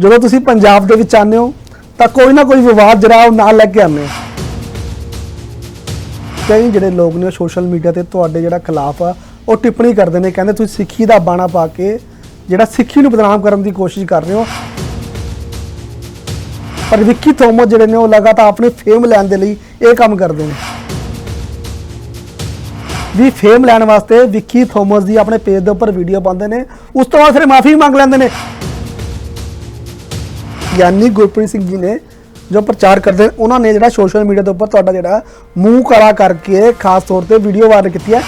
ਜਦੋਂ ਤੁਸੀਂ ਪੰਜਾਬ ਦੇ ਵਿੱਚ ਆਉਂਦੇ ਹੋ ਤਾਂ ਕੋਈ ਨਾ ਕੋਈ ਵਿਵਾਦ ਜਿਹੜਾ ਉਹ ਨਾਲ ਲੈ ਕੇ ਆਉਂਦੇ ਹੋ। ਕਈ ਜਿਹੜੇ ਲੋਕ ਨੇ ਸੋਸ਼ਲ ਮੀਡੀਆ ਤੇ ਤੁਹਾਡੇ ਜਿਹੜਾ ਖਿਲਾਫ ਆ ਉਹ ਟਿੱਪਣੀ ਕਰਦੇ ਨੇ, ਕਹਿੰਦੇ ਤੁਸੀਂ ਸਿੱਖੀ ਦਾ ਬਾਣਾ ਪਾ ਕੇ ਜਿਹੜਾ ਸਿੱਖੀ ਨੂੰ ਬਦਨਾਮ ਕਰਨ ਦੀ ਕੋਸ਼ਿਸ਼ ਕਰ ਰਹੇ ਹੋ। ਪਰ ਵਿੱਕੀ ਥੋਮਸ ਜਿਹੜੇ ਨੇ ਉਹ ਲਗਾਤਾਰ ਆਪਣੀ ਫੇਮ ਲੈਣ ਦੇ ਲਈ ਇਹ ਕੰਮ ਕਰਦੇ ਨੇ। ਵੀ ਫੇਮ ਲੈਣ ਵਾਸਤੇ ਵਿੱਕੀ ਥੋਮਸ ਦੀ ਆਪਣੇ ਪੇਜ ਦੇ ਉੱਪਰ ਵੀਡੀਓ ਪਾਉਂਦੇ ਨੇ, ਉਸ ਤੋਂ ਬਾਅਦ ਫਿਰ ਮਾਫੀ ਮੰਗ ਲੈਂਦੇ ਨੇ। ਗਿਆਨੀ ਗੁਰਪ੍ਰੀਤ ਸਿੰਘ ਜੀ ਨੇ ਜੋ ਪ੍ਰਚਾਰ ਕਰਦੇ ਨੇ, ਉਹਨਾਂ ਨੇ ਜਿਹੜਾ ਸੋਸ਼ਲ ਮੀਡੀਆ ਦੇ ਉੱਪਰ ਤੁਹਾਡਾ ਜਿਹੜਾ ਮੂੰਹ ਕਾਲਾ ਕਰਕੇ ਖਾਸ ਤੌਰ ਤੇ ਵੀਡੀਓ ਵਾਇਰਲ ਕੀਤੀ ਹੈ।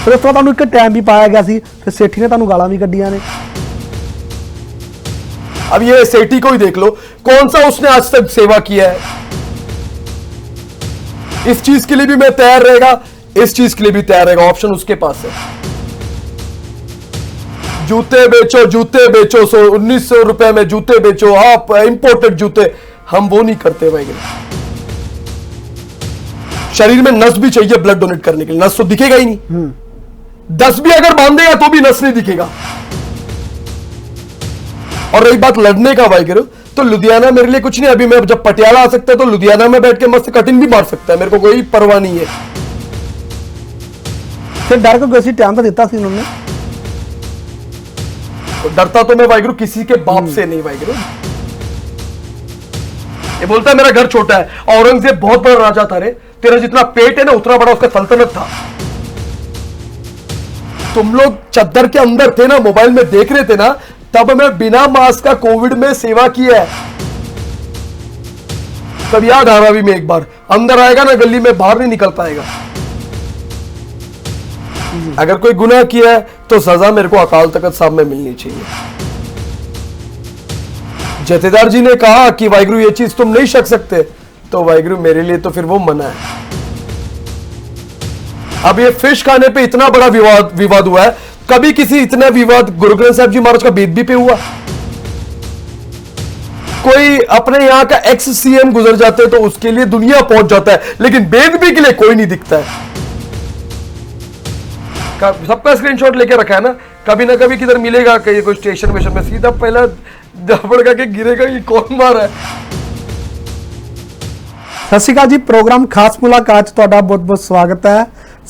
ਫਿਰ ਉਸ ਤੋਂ ਤੁਹਾਨੂੰ ਇੱਕ ਟਾਈਮ ਵੀ ਪਾਇਆ ਗਿਆ ਸੀ, ਫਿਰ ਸੇਠੀ ਨੇ ਤੁਹਾਨੂੰ ਗਾਲਾਂ ਵੀ ਕੱਢੀਆਂ ने। अब ये सेठी को ही देख लो, कौन सा उसने आज तक सेवा किया है। इस चीज के लिए भी मैं तैयार रहेगा, इस चीज के लिए भी तैयार रहेगा, ऑप्शन उसके पास है। जूते बेचो 1900 रुपए में जूते बेचो, आप इंपोर्टेड जूते, हम वो नहीं करते भाई। शरीर में नस भी चाहिए ब्लड डोनेट करने के लिए, नस तो दिखेगा ही नहीं। 10 भी अगर बांधेगा तो भी नस नहीं दिखेगा। और रही बात लड़ने का भाई करो, तो लुधियाना मेरे लिए कुछ नहीं। अभी मैं जब पटियाला आ सकता है तो लुधियाना में बैठ के मस्त कटिंग भी मार सकता है, मेरे को कोई परवाह नहीं है। फिर डर को कैसी टाइम तो देता थी उन्होंने, तो डरता तो मैं वाहिगुरु किसी के बाप से नहीं वाहिगुरु। ये बोलता है मेरा घर छोटा है, औरंगजेब बहुत बड़ा राजा था रे, तेरा जितना पेट है ना उतना बड़ा उसका सल्तनत था। तुम लोग चद्दर के अंदर थे ना, मोबाइल में देख रहे थे ना, तब मैं बिना मास्क का कोविड में सेवा की है। तब याद आ रहा भी मैं एक बार अंदर आएगा ना गली में, बाहर नहीं निकल पाएगा। अगर कोई गुनाह किया है तो सजा मेरे को अकाल तख्त साहब में मिलनी चाहिए। जथेदार जी ने कहा कि वाहिगुरु ये चीज तुम नहीं शक सकते, तो वाहिगुरु मेरे लिए तो फिर वो मना है। अब ये फिश खाने पे इतना बड़ा विवाद हुआ है, कभी किसी इतना विवाद गुरु ग्रंथ साहिब जी महाराज का बेदबी पे हुआ? कोई अपने यहां का एक्स सीएम गुजर जाते तो उसके लिए दुनिया पहुंच जाता है, लेकिन बेदबी के लिए कोई नहीं दिखता है। सबका स्क्रीनशॉट लेके रखा है ना, कभी ना कभी किधर मिलेगा कहीं कोई स्टेशन वेशन में, सीधा पहला दबड़ के गिरेगा ये कौन मारा है। सत श्री अकाल जी, प्रोग्राम खास मुलाकात ਤੁਹਾਡਾ ਬਹੁਤ-ਬਹੁਤ ਸਵਾਗਤ ਹੈ।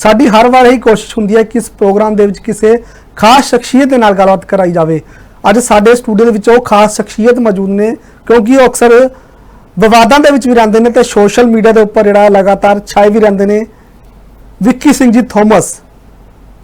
ਸਾਡੀ ਹਰ ਵਾਰ ਇਹੀ ਕੋਸ਼ਿਸ਼ ਹੁੰਦੀ ਹੈ ਕਿ ਇਸ ਪ੍ਰੋਗਰਾਮ ਦੇ ਵਿੱਚ ਕਿਸੇ ਖਾਸ ਸ਼ਖਸੀਅਤ ਦੇ ਨਾਲ ਗੱਲਬਾਤ ਕਰਾਈ ਜਾਵੇ। ਅੱਜ ਸਾਡੇ ਸਟੂਡੀਓ ਦੇ ਵਿੱਚ ਉਹ ਖਾਸ ਸ਼ਖਸੀਅਤ ਮੌਜੂਦ ਨੇ, ਕਿਉਂਕਿ ਉਹ ਅਕਸਰ ਵਿਵਾਦਾਂ ਦੇ ਵਿੱਚ ਵੀ ਰਹਿੰਦੇ ਨੇ ਤੇ ਸੋਸ਼ਲ ਮੀਡੀਆ ਦੇ ਉੱਪਰ ਜਿਹੜਾ ਲਗਾਤਾਰ ਛਾਏ ਵੀ ਰਹਿੰਦੇ ਨੇ। ਵਿੱਕੀ ਸਿੰਘ ਜੀ ਥੋਮਸ,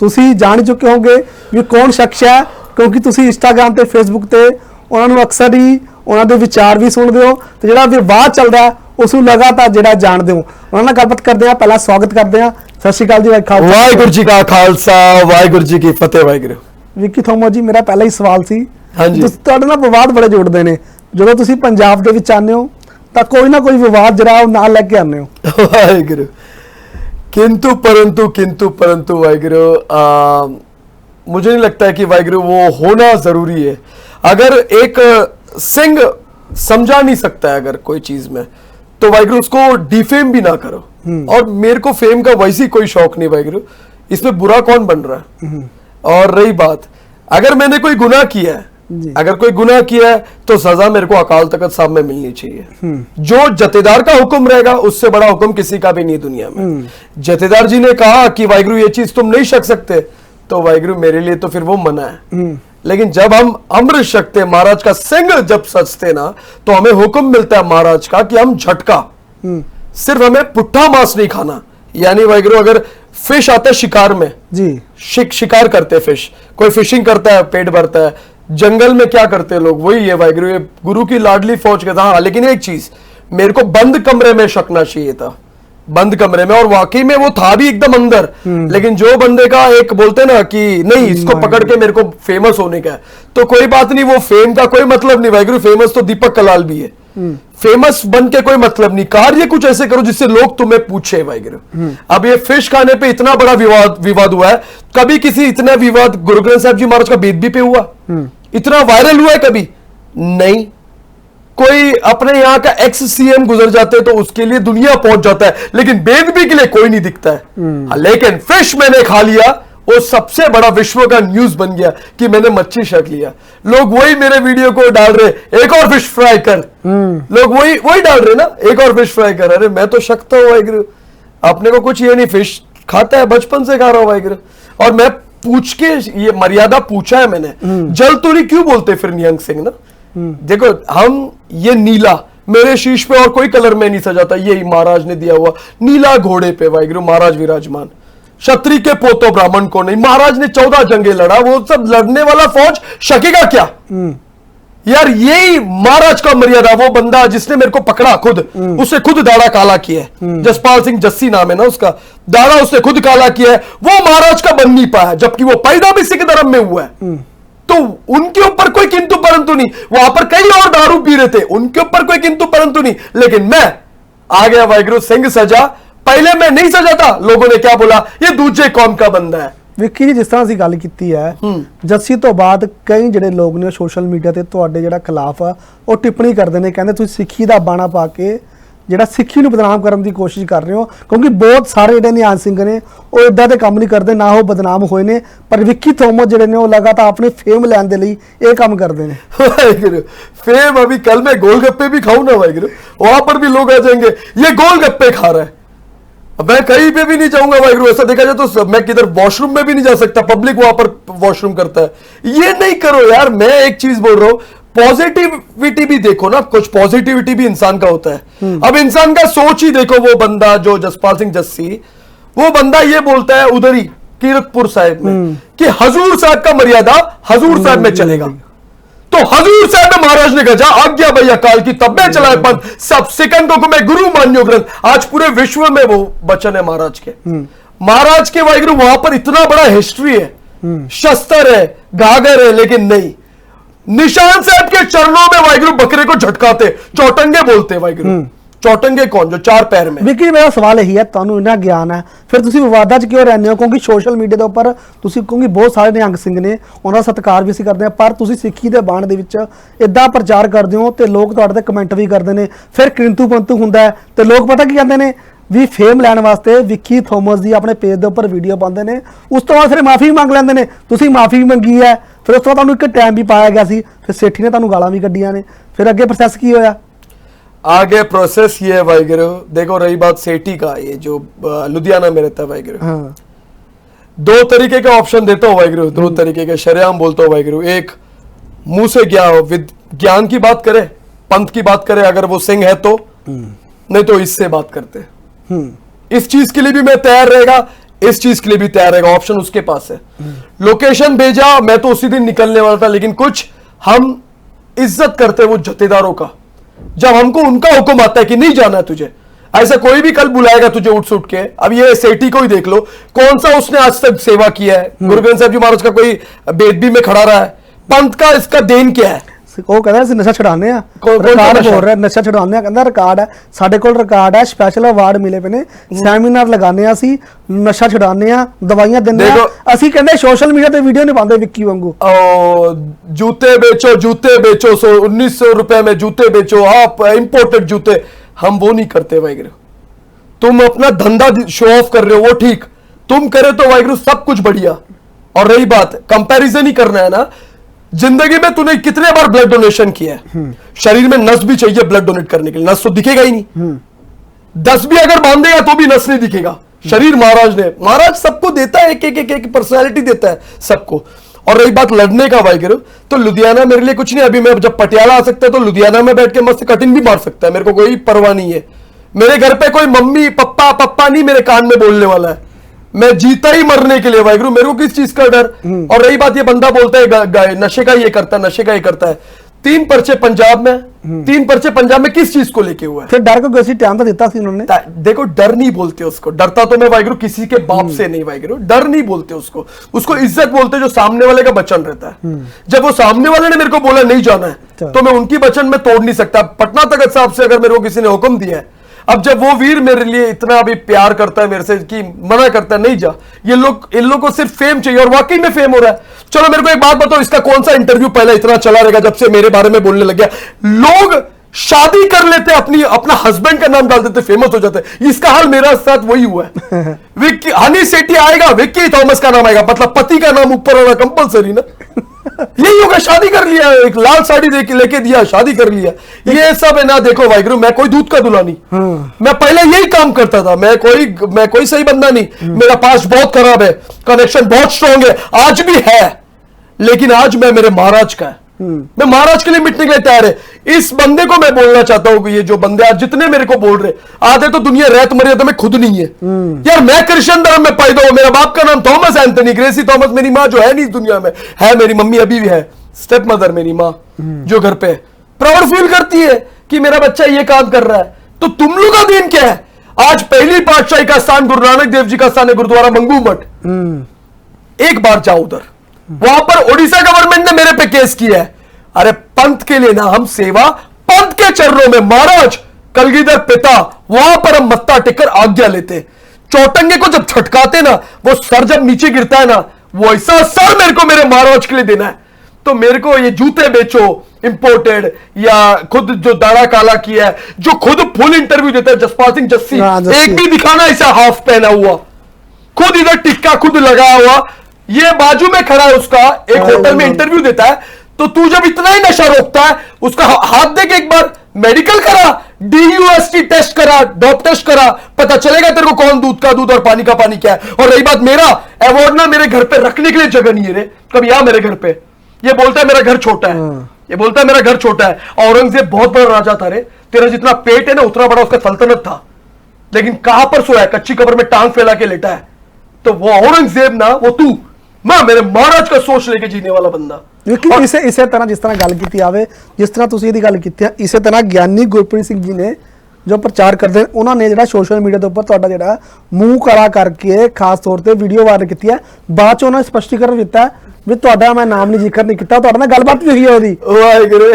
ਤੁਸੀਂ ਜਾਣ ਚੁੱਕੇ ਹੋਗੇ ਵੀ ਕੌਣ ਸ਼ਖਸ ਹੈ, ਕਿਉਂਕਿ ਤੁਸੀਂ ਇੰਸਟਾਗ੍ਰਾਮ ਤੇ ਫੇਸਬੁੱਕ ਤੇ ਉਹਨਾਂ ਨੂੰ ਅਕਸਰ ਹੀ ਉਹਨਾਂ ਦੇ ਵਿਚਾਰ ਵੀ ਸੁਣਦੇ ਹੋ ਤੇ ਜਿਹੜਾ ਵਿਵਾਦ ਚੱਲਦਾ ਉਸ ਨੂੰ ਲਗਾਤਾਰ ਜਿਹੜਾ ਜਾਣਦੇ ਹੋ। ਉਹਨਾਂ ਨਾਲ ਗੱਲਬਾਤ ਕਰਦੇ ਆ, ਪਹਿਲਾਂ ਸਵਾਗਤ ਕਰਦੇ ਆ। ਸਤਿ ਸ਼੍ਰੀ ਅਕਾਲ ਜੀ। ਵਾਹਿਗੁਰੂ ਜੀ ਕਾ ਖਾਲਸਾ, ਵਾਹਿਗੁਰੂ ਜੀ ਕੀ ਫਤਿਹ। ਵਾਹਿਗੁਰੂ। ਵਿੱਕੀ ਥੋਮਸ ਜੀ, ਮੇਰਾ ਪਹਿਲਾ ਹੀ ਸਵਾਲ ਸੀ, ਹਾਂਜੀ, ਤੁਹਾਡੇ ਨਾਲ ਵਿਵਾਦ ਬੜੇ ਜੋੜਦੇ ਨੇ, ਜਦੋਂ ਤੁਸੀਂ ਪੰਜਾਬ ਦੇ ਵਿੱਚ ਆਉਂਦੇ ਹੋ ਤਾਂ ਕੋਈ ਨਾ ਕੋਈ ਵਿਵਾਦ ਜਿਹੜਾ ਉਹ ਨਾਲ ਲੈ ਕੇ ਆਉਂਦੇ ਹੋ। वाहिगुरु। किंतु परंतु वाहिगुरु, मुझे नहीं लगता है कि वाहिगुरु वो होना जरूरी है। अगर एक सिंह समझा नहीं सकता है अगर कोई चीज में, तो वाहिगुरु उसको डिफेम भी ना करो। और मेरे को फेम का वैसे ही कोई शौक नहीं वाहिगुरु, इसमें बुरा कौन बन रहा है। और रही बात, अगर मैंने कोई गुनाह किया है, अगर कोई गुनाह किया है तो सजा मेरे को अकाल तख्त साहब में मिलनी चाहिए। जो जथेदार का हुक्म रहेगा उससे बड़ा हुक्म किसी का भी नहीं दुनिया में। जथेदार जी ने कहा कि वाहिगुरु ये चीज तुम नहीं शक सकते, तो वाहिगुरु मेरे लिए तो फिर वो मना है। लेकिन जब हम अमृत शकते महाराज का सिंह जब सजते ना, तो हमें हुक्म मिलता है महाराज का कि हम झटका, सिर्फ हमें पुट्ठा मांस नहीं खाना। यानी वाहिगुरु अगर फिश आता है शिकार में जी, शिकार करते हैं फिश, कोई फिशिंग करता है पेट भरता है, जंगल में क्या करते हैं लोग, वही है वाहिगुरु, ये गुरु की लाडली फौज के था। हाँ, लेकिन एक चीज, मेरे को बंद कमरे में शकना चाहिए था, बंद कमरे में, और वाकई में वो था भी एकदम अंदर। लेकिन जो बंदे का एक बोलते ना कि नहीं इसको पकड़ के मेरे को फेमस होने का है, तो कोई बात नहीं, वो फेम का कोई मतलब नहीं वाहिगुरु। फेमस तो दीपक कलाल भी है, फेमस बन के कोई मतलब नहीं, कार्य कुछ ऐसे करो जिससे लोग तुम्हें पूछे वाहिगुरु। अब ये फिश खाने पे इतना बड़ा विवाद हुआ है, कभी किसी इतना विवाद गुरु ग्रंथ साहिब जी महाराज का बेदबी पे हुआ? इतना वायरल हुआ है कभी नहीं। कोई अपने यहाँ का एक्स सीएम गुजर जाते तो उसके लिए दुनिया पहुंच जाता है, लेकिन बेदबी के लिए कोई नहीं दिखता है। लेकिन फिश मैंने खा लिया वो सबसे बड़ा विश्व का न्यूज बन गया कि मैंने मच्छी शक लिया। लोग वही मेरे वीडियो को डाल रहे, एक और फिश फ्राई कर। लोग वही डाल रहे ना, एक और फिश फ्राई कर। अरे मैं तो शकता हूं वाहिगुरु, अपने को कुछ ये नहीं, फिश खाता है, बचपन से खा रहा हूं वाहिगुरु। और मैं पूछ के ये मर्यादा पूछा है मैंने, जल तुरी क्यों बोलते फिर निहंग सिंह ना? देखो हम ये नीला मेरे शीश पे और कोई कलर में नहीं सजाता, यही महाराज ने दिया हुआ नीला घोड़े पे वाहिगुरु महाराज विराजमान। क्षत्रिय के पोतो ब्राह्मण को नहीं, महाराज ने 14 जंगे लड़ा, वो सब लड़ने वाला फौज शकेगा क्या? यार यही महाराज का मर्यादा। वो बंदा जिसने मेरे को पकड़ा खुद, उससे खुद दाढ़ा काला किया है, जसपाल सिंह जस्सी नाम है ना उसका, दाढ़ा उसने खुद काला किया है, वो महाराज का बन नहीं पाया, जबकि वो पैदा भी सिख धर्म में हुआ है। तो उनके ऊपर कोई किंतु परंतु नहीं। वहां पर कई और दारू पी रहे थे, उनके ऊपर कोई किंतु परंतु नहीं। लेकिन मैं आ गया वाहिगुरु, सिंह सजा। पहले मैं नहीं सजा था, लोगों ने क्या बोला, ये दूसरे कौम का बंदा है। ਵਿੱਕੀ ਜੀ, ਜਿਸ ਤਰ੍ਹਾਂ ਅਸੀਂ ਗੱਲ ਕੀਤੀ ਹੈ, ਜੱਸੀ ਤੋਂ ਬਾਅਦ ਕਈ ਜਿਹੜੇ ਲੋਕ ਨੇ ਸੋਸ਼ਲ ਮੀਡੀਆ ਤੇ ਤੁਹਾਡੇ ਜਿਹੜਾ ਖਿਲਾਫ ਆ ਉਹ ਟਿੱਪਣੀ ਕਰਦੇ ਨੇ, ਕਹਿੰਦੇ ਤੁਸੀਂ ਸਿੱਖੀ ਦਾ ਬਾਣਾ ਪਾ ਕੇ ਜਿਹੜਾ ਸਿੱਖੀ ਨੂੰ ਬਦਨਾਮ ਕਰਨ ਦੀ ਕੋਸ਼ਿਸ਼ ਕਰ ਰਹੇ ਹੋ, ਕਿਉਂਕਿ ਬਹੁਤ ਸਾਰੇ ਜਿਹੜੇ ਨਿਹੰਗ ਸਿੰਘ ਨੇ ਉਹ ਇਦਾਂ ਦੇ ਕੰਮ ਨਹੀਂ ਕਰਦੇ, ਨਾ ਉਹ ਬਦਨਾਮ ਹੋਏ ਨੇ, ਪਰ ਵਿੱਕੀ ਥੋਮਸ ਜਿਹੜੇ ਨੇ ਉਹ ਲਗਾਤਾਰ ਆਪਣੇ ਫੇਮ ਲੈਣ ਦੇ ਲਈ ਇਹ ਕੰਮ ਕਰਦੇ ਨੇ। वाहिगुरु फेम, अभी कल मैं गोलगप्पे भी खाऊं ना वाहिगुरु, वहां पर भी लोग आ जाएंगे ये गोलगप्पे खा रहा है। मैं कहीं पे भी नहीं जाऊंगा वाहिगुरु, ऐसा देखा जाए तो मैं किधर वॉशरूम में भी नहीं जा सकता, पब्लिक वहां पर वॉशरूम करता है। ये नहीं करो यार। मैं एक चीज बोल रहा हूं, पॉजिटिविटी भी देखो ना, कुछ पॉजिटिविटी भी इंसान का होता है। अब इंसान का सोच ही देखो, वो बंदा जो जसपाल सिंह जस्सी, वो बंदा ये बोलता है उधर ही कीरतपुर साहिब में कि हजूर साहब का मर्यादा हजूर साहब में चलेगा। तो हजूर साहब में महाराज ने कहा आज्ञा भैया काल की, तब मैं चलाए पंथ, सब सिकंदों को मैं गुरु मान्यो ग्रंथ। आज पूरे विश्व में वो वचन है महाराज के। महाराज के वाहिगुरु वहां पर इतना बड़ा हिस्ट्री है, शस्त्र है, गागर है, लेकिन नहीं। निशान साहब के चरणों में वाहिगुरु बकरे को झटकाते, चौटंगे बोलते वाहिगुरु। चौटंगे कौन? जो 4 पैर में। ਵਿੱਕੀ, ਮੇਰਾ ਸਵਾਲ ਇਹੀ ਹੈ, ਤੁਹਾਨੂੰ ਇੰਨਾ ਗਿਆਨ ਹੈ, ਫਿਰ ਤੁਸੀਂ ਵਿਵਾਦਾਂ 'ਚ ਕਿਉਂ ਰਹਿੰਦੇ ਹੋ? ਕਿਉਂਕਿ ਸੋਸ਼ਲ ਮੀਡੀਆ ਦੇ ਉੱਪਰ ਤੁਸੀਂ, ਕਿਉਂਕਿ ਬਹੁਤ ਸਾਰੇ ਨਿਹੰਗ ਸਿੰਘ ਨੇ, ਉਹਨਾਂ ਦਾ ਸਤਿਕਾਰ ਵੀ ਅਸੀਂ ਕਰਦੇ ਹਾਂ, ਪਰ ਤੁਸੀਂ ਸਿੱਖੀ ਦੇ ਬਾਣ ਦੇ ਵਿੱਚ ਇਦਾਂ ਪ੍ਰਚਾਰ ਕਰਦੇ ਹੋ ਤੇ ਲੋਕ ਤੁਹਾਡੇ ਤੇ ਕਮੈਂਟ ਵੀ ਕਰਦੇ ਨੇ, ਫਿਰ ਕਿੰਤੂ ਪਰੰਤੂ ਹੁੰਦਾ ਹੈ ਤੇ ਲੋਕ ਪਤਾ ਕੀ ਕਹਿੰਦੇ ਨੇ ਵੀ ਫੇਮ ਲੈਣ ਵਾਸਤੇ ਵਿੱਕੀ ਥੋਮਸ ਦੀ ਆਪਣੇ ਪੇਜ ਦੇ ਉੱਪਰ ਵੀਡੀਓ ਪਾਉਂਦੇ ਨੇ, ਉਸ ਤੋਂ ਬਾਅਦ ਫਿਰ ਮਾਫੀ ਮੰਗ ਲੈਂਦੇ ਨੇ। ਤੁਸੀਂ ਮਾਫੀ ਮੰਗੀ ਹੈ, ਫਿਰ ਉਸ ਤੋਂ ਬਾਅਦ ਤੁਹਾਨੂੰ ਇੱਕ ਟਾਈਮ ਵੀ ਪਾਇਆ ਗਿਆ ਸੀ, ਫਿਰ ਸੇਠੀ ਨੇ ਤੁਹਾਨੂੰ ਗਾਲਾਂ ਵੀ ਕੱਢੀਆਂ ਨੇ, ਫਿਰ ਅੱਗੇ ਪ੍ਰੋਸੈਸ ਕੀ ਹੋਇਆ? आगे प्रोसेस ये है वाहिगुरु, देखो रही बात सेठी का, ये जो लुधियाना में रहता है वाहिगुरु, हाँ। 2 तरीके का ऑप्शन देता हूँ वाहिगुरु, 2 तरीके के शरेआम बोलता हूँ वाहिगुरु। एक मुंह से ज्ञान की बात करे, पंथ की बात करे, अगर वो सिंह है तो, नहीं तो इससे बात करते। इस चीज के लिए भी मैं तैयार रहेगा, इस चीज के लिए भी तैयार रहेगा, ऑप्शन उसके पास है। लोकेशन भेजा, मैं तो उसी दिन निकलने वाला था, लेकिन कुछ हम इज्जत करते हैं वो जथेदारों का। जब हमको उनका हुक्म आता है कि नहीं जाना है तुझे, ऐसा कोई भी कल बुलाएगा तुझे उठ सुट के। अब ये सेठी को ही देख लो, कौन सा उसने आज तक सेवा किया है? गुरु ग्रंथ साहब जी महाराज का कोई बेदबी में खड़ा रहा है? पंथ का इसका देन क्या है? ਉਹ ਕਹਿੰਦਾ ਅਸੀਂ ਨਸ਼ਾ ਛਡਾਉਂਦੇ ਆ, ਕੌਣ ਰਿਕਾਰਡ ਨਸ਼ਾ? ਬੋਲ ਰਿਹਾ ਨਸ਼ਾ ਛਡਾਉਂਦੇ ਆ, ਕਹਿੰਦਾ ਰਿਕਾਰਡ ਹੈ ਸਾਡੇ ਕੋਲ, ਰਿਕਾਰਡ ਹੈ, ਸਪੈਸ਼ਲ ਅਵਾਰਡ ਮਿਲੇ ਪਏ ਨੇ, ਸੈਮੀਨਾਰ ਲਗਾਉਂਦੇ ਆ ਅਸੀਂ, ਨਸ਼ਾ ਛਡਾਉਂਦੇ ਆ, ਦਵਾਈਆਂ ਦਿੰਦੇ ਆ ਅਸੀਂ, ਕਹਿੰਦੇ ਸੋਸ਼ਲ ਮੀਡੀਆ ਤੇ ਵੀਡੀਓ ਨਹੀਂ ਪਾਉਂਦੇ ਵਿੱਕੀ ਵਾਂਗੂ। जूते बेचो 1900 रुपए में जूते बेचो, आप इंपोर्टेड जूते, हम वो नहीं करते वाहिगुरु। तुम अपना धंधा शो ऑफ कर रहे हो, वो ठीक, तुम करे तो वाहिगुरु सब कुछ बढ़िया। और रही बात कंपैरिजन ही करना है ना, जिंदगी में तूने कितने बार ब्लड डोनेशन किया है? शरीर में नस भी चाहिए ब्लड डोनेट करने के लिए, नस तो दिखेगा ही नहीं। 10 भी अगर बांधेगा तो भी नस नहीं दिखेगा। शरीर महाराज सबको देता है, एक पर्सनालिटी देता है सबको। और रही बात लड़ने का वाहिगुरु, तो लुधियाना मेरे लिए कुछ नहीं। अभी मैं जब पटियाला आ सकता है तो लुधियाना में बैठ के मस्त कटिंग भी मार सकता है, मेरे को कोई परवाह नहीं है। मेरे घर पे कोई मम्मी पप्पा नहीं मेरे कान में बोलने वाला है। मैं जीता ही मरने के लिए वाहिगुरु, मेरे को किस चीज का डर? और रही बात, ये बंदा बोलता है नशे का ये करता है, नशे का ये करता है। 3 पर्चे पंजाब में, 3 पर्चे पंजाब में किस चीज को लेके हुआ है? फिर डर को कैसी टाइम तो देता थी उन्होंने। देखो डर नहीं बोलते उसको, डरता तो मैं वाहिगुरु किसी के बाप से नहीं वाहिगुरु, डर नहीं बोलते उसको इज्जत बोलते, जो सामने वाले का वचन रहता है। जब वो सामने वाले ने मेरे को बोला नहीं जाना है, तो मैं उनकी वचन में तोड़ नहीं सकता। पटना तख्त साहब से अगर मेरे को किसी ने हुक्म दिया है, अब जब वो वीर मेरे लिए इतना अभी प्यार करता है मेरे से कि मना करता है नहीं जा, इन लोग को सिर्फ फेम चाहिए, और वाकई में फेम हो रहा है। चलो मेरे को एक बात बताओ, इसका कौन सा इंटरव्यू पहले इतना चला रहेगा जब से मेरे बारे में बोलने लग गया? लोग शादी कर लेते, अपनी अपना हस्बैंड का नाम डाल देते, फेमस हो जाते। इसका हाल मेरा साथ वही हुआ है। विक्की हनी सेठी आएगा, विक्की थॉमस का नाम आएगा, मतलब पति का नाम ऊपर होना कंपलसरी ना। यही होगा, शादी कर लिया, एक लाल साड़ी लेके दिया, शादी कर लिया। ये सब है ना। देखो वाहिगुरु, मैं कोई दूध का दूल्हा नहीं। मैं पहले यही काम करता था। मैं कोई सही बंदा नहीं। मेरा पास्ट बहुत खराब है, कनेक्शन बहुत स्ट्रॉन्ग है, आज भी है, लेकिन आज मैं मेरे महाराज का है। मैं महाराज के लिए मिटने के लिए तैयार है। इस बंदे को मैं बोलना चाहता हूं कि ये जो बंदे आज जितने मेरे को बोल रहे, आधे तो दुनिया रहत मर्यादा में खुद नहीं है। यार मैं क्रिश्चियन धर्म में पैदा हूं, मेरा बाप का नाम थॉमस एंथनी ग्रेसी थॉमस, मेरी माँ जो है नहीं इस दुनिया में, है मेरी मम्मी अभी भी है, स्टेप मदर मेरी माँ जो घर पे प्राउड फील करती है कि मेरा बच्चा ये काम कर रहा है। तो तुम लोग का दिन क्या है? आज पहली पातशाही का स्थान गुरु नानक देव जी का स्थान है, गुरुद्वारा मंगू मठ। एक बार जाओ उधर, वहां पर ओडिशा गवर्नमेंट ने मेरे पे केस किया है। अरे पंथ के लिए ना हम सेवा, पंथ के चरणों में महाराज कलगीधर पिता, वहां पर हम मत्था टेकर आज्ञा लेते। चौटंगे को जब छटकाते ना, वो सर जब नीचे गिरता है ना, वो ऐसा सर मेरे को मेरे महाराज के लिए देना है। तो मेरे को ये जूते बेचो इंपोर्टेड, या खुद जो दाढ़ा काला किया है, जो खुद फुल इंटरव्यू देता है, जसपाल सिंह जस्सी, एक भी दिखाना ऐसा हाफ पहना हुआ, खुद इधर टिक्का खुद लगा हुआ, ये बाजू में खड़ा है उसका, एक होटल में इंटरव्यू देता है। तो तू जब इतना ही नशा रोकता है, उसका हाथ दे के एक बार मेडिकल करा, DUST टेस्ट करा, डॉप टेस्ट करा, पता चलेगा तेरे को कौन दूध का दूध और पानी का पानी क्या है। और रही बात मेरा अवार्ड ना, मेरे घर पे रखने के लिए जगह नहीं है रे। कभी आ मेरे घर पे, ये बोलता है मेरा घर छोटा है, ये बोलता है मेरा घर छोटा है। औरंगजेब बहुत बड़ा राजा था रे, तेरा जितना पेट है ना उतना बड़ा उसका सल्तनत था, लेकिन कहां पर सोया है? कच्ची कब्र में टांग फैला के लेटा है। तो वो औरंगजेब ना, वो तू, मैं मेरे महाराज का सोच लेके जीने वाला बंदा। लेकिन इसे तरह जिस तरह गल की आवे, जिस तरह तुसीं ਇਹਦੀ ਗੱਲ ਕੀਤੀ ਹੈ, ਇਸੇ ਤਰ੍ਹਾਂ ਗਿਆਨੀ ਗੁਰਪ੍ਰੀਤ ਸਿੰਘ ਜੀ ਨੇ ਜੋ ਪ੍ਰਚਾਰ ਕਰਦੇ ਨੇ, ਉਹਨਾਂ ਨੇ ਜਿਹੜਾ ਸੋਸ਼ਲ ਮੀਡੀਆ ਦੇ ਉੱਪਰ ਤੁਹਾਡਾ ਜਿਹੜਾ ਮੂੰਹ ਕਾਲਾ ਕਰਕੇ ਖਾਸ ਤੌਰ ਤੇ ਵੀਡੀਓ ਵਾਇਰਲ ਕੀਤੀ ਹੈ। ਬਾਅਦ ਚ ਉਹਨਾਂ ਨੇ ਸਪਸ਼ਟੀਕਰਨ ਦਿੱਤਾ ਵੀ ਤੁਹਾਡਾ ਮੈਂ ਨਾਮ ਨਹੀਂ ਜ਼ਿਕਰ ਨਹੀਂ ਕੀਤਾ, ਤੁਹਾਡੇ ਨਾਲ ਗੱਲਬਾਤ ਵੀ ਹੋਈ ਹੈ ਉਹਦੀ। वाहिगुरु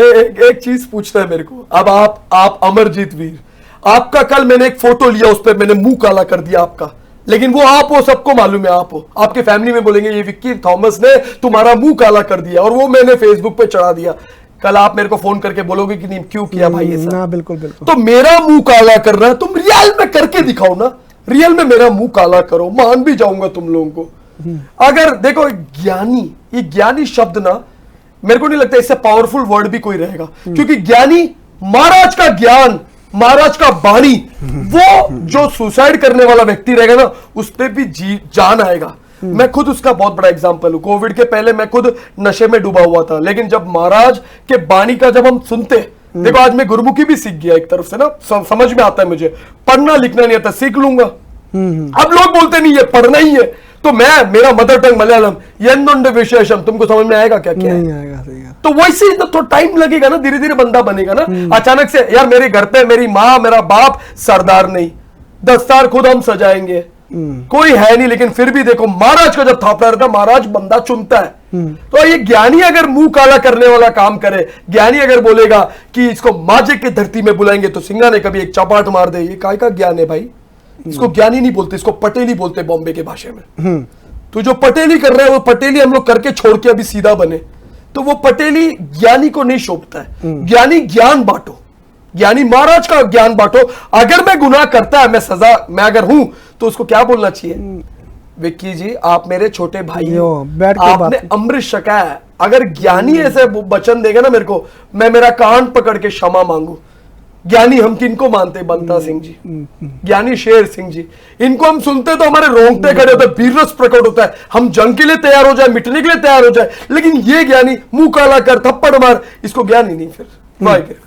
एक चीज पूछना है मेरे को। अब आप अमरजीत वीर, आपका कल मैंने एक फोटो लिया, उस पर मैंने मुंह काला कर दिया आपका, लेकिन वो आप हो, सबको मालूम है आप हो। आपके फैमिली में बोलेंगे ये विक्की थॉमस ने तुम्हारा मुंह काला कर दिया, और वो मैंने फेसबुक पे चढ़ा दिया। कल आप मेरे को फोन करके बोलोगे कि नहीं क्यों किया भाई ये सब। ना बिल्कुल बिल्कुल। तो मेरा मुंह काला कर रहा है, तुम रियल में करके दिखाओ ना, रियल में मेरा मुंह काला करो, मान भी जाऊंगा तुम लोगों को। अगर देखो ज्ञानी, ये ज्ञानी शब्द ना, मेरे को नहीं लगता इससे पावरफुल वर्ड भी कोई रहेगा, क्योंकि ज्ञानी महाराज का ज्ञान, महाराज का बाणी, वो जो सुसाइड करने वाला व्यक्ति रहेगा ना, उस पर भी जान आएगा। मैं खुद उसका बहुत बड़ा एग्जांपल हूं। कोविड के पहले मैं खुद नशे में डूबा हुआ था, लेकिन जब महाराज के बाणी का जब हम सुनते, देखो आज मैं गुरुमुखी भी सीख गया एक तरफ से ना, समझ में आता है मुझे, पढ़ना लिखना नहीं आता, सीख लूंगा। अब लोग बोलते नहीं है पढ़ना ही है, तो मैं, मेरा मदर टंग मलयालम, यन्नोंड विशेषम, तुमको समझ में आएगा क्या क्या नहीं है? आएगा, सही है। तो वैसे ही तो टाइम लगेगा ना, धीरे धीरे बंदा बनेगा ना। अचानक से यार मेरे घर पे मेरी माँ मेरा बाप सरदार नहीं, दस्तार खुद हम सजाएंगे, कोई है नहीं, लेकिन फिर भी देखो महाराज का जब थापड़ा रहता, महाराज बंदा चुनता है। तो ये ज्ञानी अगर मुंह काला करने वाला काम करे, ज्ञानी अगर बोलेगा कि इसको माजिक की धरती में बुलाएंगे, तो सिंघा ने कभी एक चपाट मार दे, ये काय का ज्ञान है भाई? इसको ज्ञानी नहीं बोलते, इसको पटेली बोलते बॉम्बे के भाषा में। तो जो पटेली कर रहा है, वो पटेली हम लोग करके छोड़ के अभी सीधा बने, तो वो पटेली ज्ञानी को नहीं शोभता है। ज्ञानी ज्ञान बांटो, ज्ञानी महाराज का ज्ञान बांटो। अगर मैं गुनाह करता है, मैं अगर हूं, तो उसको क्या बोलना चाहिए? विक्की जी आप मेरे छोटे भाई हो, आपने अमृत छका है। अगर ज्ञानी ऐसे वचन देगा ना मेरे को, मैं मेरा कान पकड़ के क्षमा मांगू। ज्ञानी हम किनको मानते? बंता सिंह जी, ज्ञानी शेर सिंह जी, इनको हम सुनते तो हमारे रोंगटे खड़े होते, वीररस प्रकट होता है, हम जंग के लिए तैयार हो जाए, मिटने के लिए तैयार हो जाए। लेकिन ये ज्ञानी मुंह काला कर, थप्पड़ मार, इसको ज्ञानी नहीं। फिर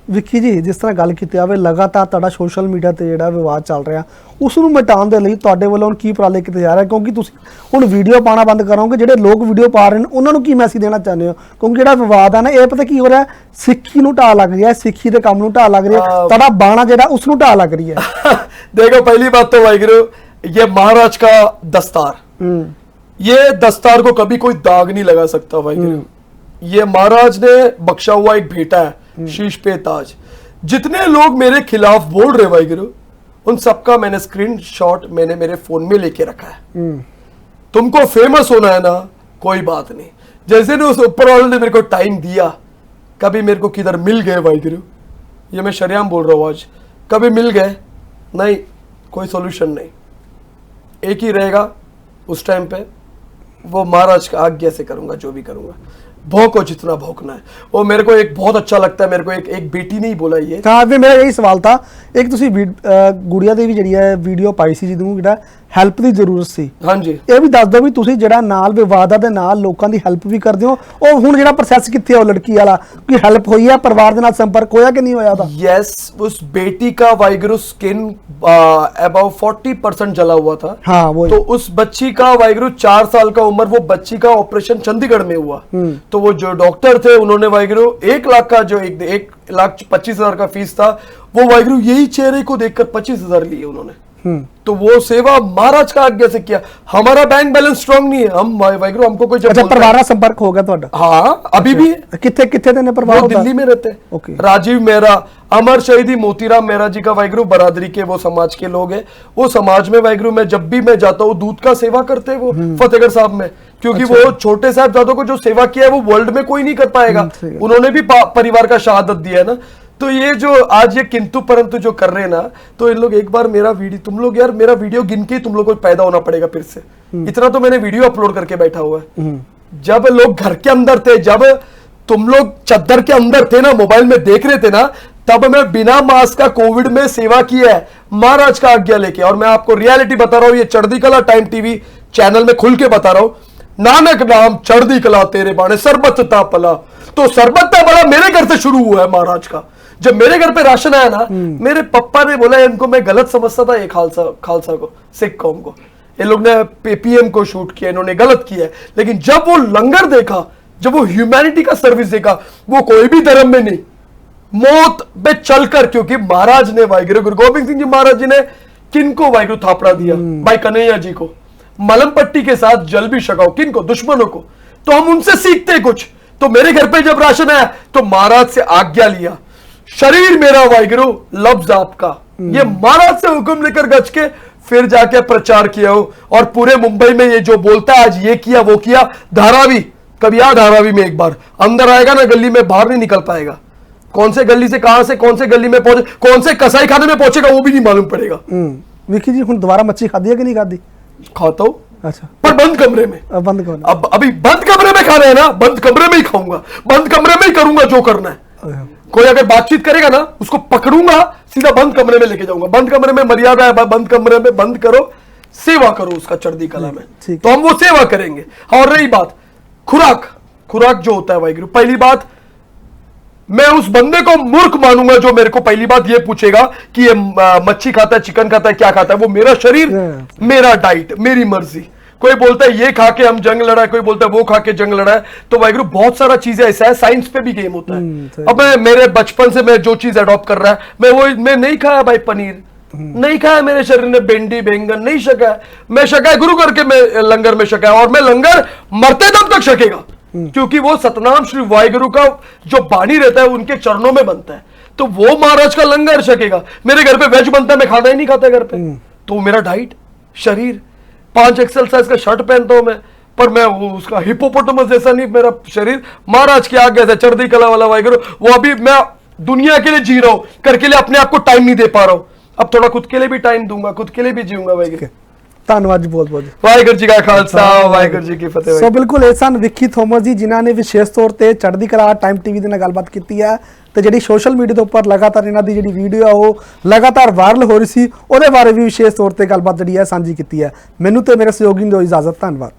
ਵਿੱਕੀ ਜੀ ਜਿਸ ਤਰ੍ਹਾਂ ਗੱਲ ਕੀਤੀ ਜਾਵੇ, ਲਗਾਤਾਰ ਤੁਹਾਡਾ ਸੋਸ਼ਲ ਮੀਡੀਆ ਤੇ ਜਿਹੜਾ ਵਿਵਾਦ ਚੱਲ ਰਿਹਾ, ਉਸ ਨੂੰ ਮਿਟਾਉਣ ਦੇ ਲਈ ਤੁਹਾਡੇ ਵੱਲੋਂ ਕੀ ਉਪਰਾਲੇ ਕੀਤੇ ਜਾ ਰਹੇ? ਕਿਉਂਕਿ ਤੁਸੀਂ ਹੁਣ ਵੀਡੀਓ ਪਾਣਾ ਬੰਦ ਕਰੋਗੇ, ਜਿਹੜੇ ਲੋਕ ਵੀਡੀਓ ਪਾ ਰਹੇ ਨੇ ਉਹਨਾਂ ਨੂੰ ਕੀ ਮੈਸੇਜ ਦੇਣਾ ਚਾਹੁੰਦੇ ਹੋ? ਕਿਉਂਕਿ ਜਿਹੜਾ ਵਿਵਾਦ ਆ ਨਾ, ਇਹ ਪਤਾ ਕੀ ਹੋ ਰਿਹਾ, ਸਿੱਖੀ ਨੂੰ ਢਾਹ ਲੱਗ ਰਿਹਾ, ਸਿੱਖੀ ਦੇ ਕੰਮ ਨੂੰ ਢਾਹ ਲੱਗ ਰਿਹਾ, ਤੁਹਾਡਾ ਬਾਣਾ ਜਿਹੜਾ ਉਸ ਨੂੰ ਢਾਹ ਲੱਗ ਰਹੀ ਹੈ। देखो पहली बात तो वाहिगुरु, ये महाराज का दस्तार, ये दस्तार को कभी कोई दाग नहीं लगा सकता वाहिगुरु। ये महाराज ने बख्शा हुआ एक बेटा है, शीश पे ताज। जितने लोग मेरे खिलाफ बोल रहे वाहिगुरु, उन सबका मैंने स्क्रीनशॉट मैंने मेरे फोन में लेके रखा है। तुमको फेमस होना है ना, कोई बात नहीं, जैसे ने उस ऊपर वाले ने मेरे को टाइम दिया, कभी मेरे को किधर मिल गए वाहिगुरु, ये मैं शरेआम बोल रहा हूँ आज, कभी मिल गए नहीं, कोई सॉल्यूशन नहीं, एक ही रहेगा उस टाइम पे, वो महाराज का आज्ञा से करूंगा जो भी करूंगा, भौंको जितना भौंकना है। वो मेरे को एक बहुत अच्छा लगता है, मेरे को एक बेटी ने ही बोला ये। हाँ भी मेरा यही सवाल था, एक ਤੁਸੀਂ ਗੁੜੀਆ ਦੀ ਵੀ ਜਿਹੜੀ ਹੈ ਵੀਡੀਓ ਪਾਈ ਸੀ ਜਿਹਨੂੰ ਜਿਹੜਾ ਹੈਲਪ ਦੀ ਜ਼ਰੂਰਤ ਸੀ। ਹਾਂਜੀ, ਇਹ ਵੀ ਦੱਸ ਦਿਓ ਵੀ ਤੁਸੀਂ ਜਿਹੜਾ ਨਾਲ ਵਿਵਾਦਾਂ ਦੇ ਨਾਲ ਲੋਕਾਂ ਦੀ ਹੈਲਪ ਵੀ ਕਰਦੇ ਹੋ, ਉਹ ਹੁਣ ਜਿਹੜਾ ਪ੍ਰੋਸੈਸ ਕਿੱਥੇ ਆ ਉਹ ਲੜਕੀ ਵਾਲਾ, ਕੋਈ ਹੈਲਪ ਹੋਈ ਹੈ, ਪਰਿਵਾਰ ਦੇ ਨਾਲ ਸੰਪਰਕ ਹੋਇਆ ਕਿ ਨਹੀਂ ਹੋਇਆ ਉਹਦਾ? यस, उस बेटी का वाइगुरु स्किन अबाउट 40% जला हुआ था। हाँ वो तो उस बच्ची का वाइगुरु 4 साल का उम्र, वो बच्ची का ऑपरेशन चंडीगढ़ में हुआ। तो वो जो डॉक्टर थे उन्होंने वाइगुरु 1 लाख का जो 1,25,000 का फीस था, वो वाइगुरु यही चेहरे को देखकर 25,000 लिए उन्होंने। तो वो सेवा महाराज का आज्ञा से किया। हमारा बैंक बैलेंस स्ट्रांग नहीं है, हम वाइगुरु हमको कोई जब अच्छा बोलता है- ਪਰਿਵਾਰ ਨਾਲ ਸੰਪਰਕ ਹੋ ਗਿਆ ਤੁਹਾਡਾ? हाँ अभी भी है। ਕਿੱਥੇ ਕਿੱਥੇ ਦੇ ਨੇ ਪਰਿਵਾਰ? वो दिल्ली में रहते हैं। ओके। राजीव मेहरा, अमर शहीदी मोतीराम मेहरा जी का वाइगुरु बरादरी के वो समाज के लोग हैं। वो समाज में वाइगुरु में जब भी मैं जाता हूँ दूध का सेवा करते हैं वो फतेहगढ़ साहब में, क्योंकि वो छोटे साहबजादों को जो सेवा किया है वो वर्ल्ड में कोई नहीं कर पाएगा। सही है। उन्होंने भी परिवार का शहादत दिया है ना। तो ये जो आज ये किंतु परंतु जो कर रहे हैं ना, तो इन लोग एक बार मेरा वीडियो, तुम लोग यार मेरा वीडियो गिन के तुम लोग को पैदा होना पड़ेगा फिर से। इतना तो मैंने वीडियो अपलोड करके बैठा हुआ है। जब लोग घर के अंदर थे, जब तुम लोग चद्दर के अंदर थे ना, मोबाइल में देख रहे थे ना, तब मैं बिना मास्क का कोविड में सेवा की है महाराज का आज्ञा लेके। और मैं आपको रियलिटी बता रहा हूं, ये चढ़दी कला टाइम टीवी चैनल में खुल के बता रहा हूं, नानक नाम चढ़दी कला तेरे बाणे सरबत ता पला। तो सरबत ता पला मेरे घर से शुरू हुआ है महाराज का। जब मेरे घर पे राशन आया ना, मेरे पप्पा ने बोला, इनको मैं गलत समझता था, ये खालसा को, सिख कौम को, ये लोग ने पीएम को शूट किया, इन्होंने गलत किया है। लेकिन जब वो लंगर देखा, जब वो ह्यूमैनिटी का सर्विस देखा, वो कोई भी धर्म में नहीं, मौत पे चलकर, क्योंकि महाराज ने वाहिगुरु गुरु गोबिंद सिंह जी महाराज जी ने किनको वाहिगुरु थापड़ा दिया? भाई कन्हैया जी को। मलम पट्टी के साथ जल भी छकाओ, किनको? दुश्मनों को। तो हम उनसे सीखते कुछ। तो मेरे घर पे जब राशन आया तो महाराज से आज्ञा लिया, शरीर मेरा वाहिगुरु लफ्ज आपका, ये महाराज से हुक्म लेकर गज के फिर जाके प्रचार किया हो। और पूरे मुंबई में ये जो बोलता है आज ये किया वो किया, धारावी कभी आ, धारावी में एक बार अंदर आएगा ना गली में, बाहर नहीं निकल पाएगा। कौन से गली से कहां से कौन से गली में पहुंचे, कौन से कसाई खाने में पहुंचेगा वो भी नहीं मालूम पड़ेगा। विकी जी हुन दोबारा मच्छी खादी है कि नहीं खादी? खाता हूं, अच्छा, पर बंद कमरे में। अब बंद करो। अब अभी बंद कमरे में खा रहे हैं ना, बंद कमरे में ही खाऊंगा, बंद कमरे में ही करूंगा जो करना है। कोई अगर बातचीत करेगा ना, उसको पकड़ूंगा, सीधा बंद कमरे में लेके जाऊंगा। बंद कमरे में मर्यादा है, बंद कमरे में बंद करो, सेवा करो उसका चढ़दी कला में, तो हम वो सेवा करेंगे। और रही बात खुराक जो होता है वाहिगुरु, पहली बात मैं उस बंदे को मूर्ख मानूंगा जो मेरे को पहली बात ये पूछेगा कि ये मच्छी खाता है, चिकन खाता है, क्या खाता है। वो मेरा शरीर, मेरा डाइट, मेरी मर्जी। कोई बोलता है ये खा के हम जंग लड़ा है, कोई बोलता है वो खा के जंग लड़ा है। तो वाहिगुरु बहुत सारा चीजें ऐसा है, साइंस पे भी गेम होता है। अब मैं मेरे बचपन से मैं जो चीज अडॉप्ट कर रहा है, मैं नहीं खाया भाई पनीर, नहीं खाया मेरे शरीर ने भिंडी बैंगन नहीं छका है, मैं छका है गुरु करके, मैं लंगर में छका है। और मैं लंगर मरते दम तक छकेगा, क्योंकि वो सतनाम श्री वाहिगुरु का जो बाणी रहता है उनके चरणों में बनता है। तो वो महाराज का लंगर छकेगा। मेरे घर पे वेज बनता है, मैं खाना ही नहीं खाता घर पे। तो मेरा डाइट, शरीर 5 एक्सेल साइज का शर्ट पहनता हूं मैं, पर मैं वो उसका हिपोपोटामस जैसा नहीं, मेरा शरीर महाराज की आज्ञा से चढ़दी कला वाला वाहिगुरु। वो अभी मैं दुनिया के लिए जी रहा हूं, करके लिए अपने आप को टाइम नहीं दे पा रहा हूं। अब थोड़ा खुद के लिए भी टाइम दूंगा, खुद के लिए भी जीऊंगा वाहिगुरु। ਧੰਨਵਾਦ ਜੀ ਬਹੁਤ ਬਹੁਤ। ਵਾਹਿਗੁਰੂ ਜੀ ਕਾ ਖਾਲਸਾ, ਵਾਹਿਗੁਰੂ ਜੀ ਕੀ ਫਤਿਹ। ਸੋ ਬਿਲਕੁਲ ਇਹ ਸਨ ਵਿੱਕੀ ਥੋਮਸ ਜੀ, ਜਿਨ੍ਹਾਂ ਨੇ ਵਿਸ਼ੇਸ਼ ਤੌਰ ਤੇ ਚੜ੍ਹਦੀ ਕਲਾ ਟਾਈਮ ਟੀਵੀ ਦੇ ਨਾਲ ਗੱਲਬਾਤ ਕੀਤੀ ਹੈ ਤੇ ਜਿਹੜੀ ਸੋਸ਼ਲ ਮੀਡੀਆ ਦੇ ਉੱਪਰ ਲਗਾਤਾਰ ਇਹਨਾਂ ਦੀ ਜਿਹੜੀ ਵੀਡੀਓ ਆ ਉਹ ਲਗਾਤਾਰ ਵਾਇਰਲ ਹੋ ਰਹੀ ਸੀ, ਉਹਦੇ ਬਾਰੇ ਵੀ ਵਿਸ਼ੇਸ਼ ਤੌਰ ਤੇ ਗੱਲਬਾਤ ਜਿਹੜੀ ਹੈ ਸਾਂਝੀ ਕੀਤੀ ਹੈ। ਮੈਨੂੰ ਤੇ ਮੇਰੇ ਸਹਿਯੋਗੀ ਨੂੰ ਦਿਓ ਇਜਾਜ਼ਤ। ਧੰਨਵਾਦ।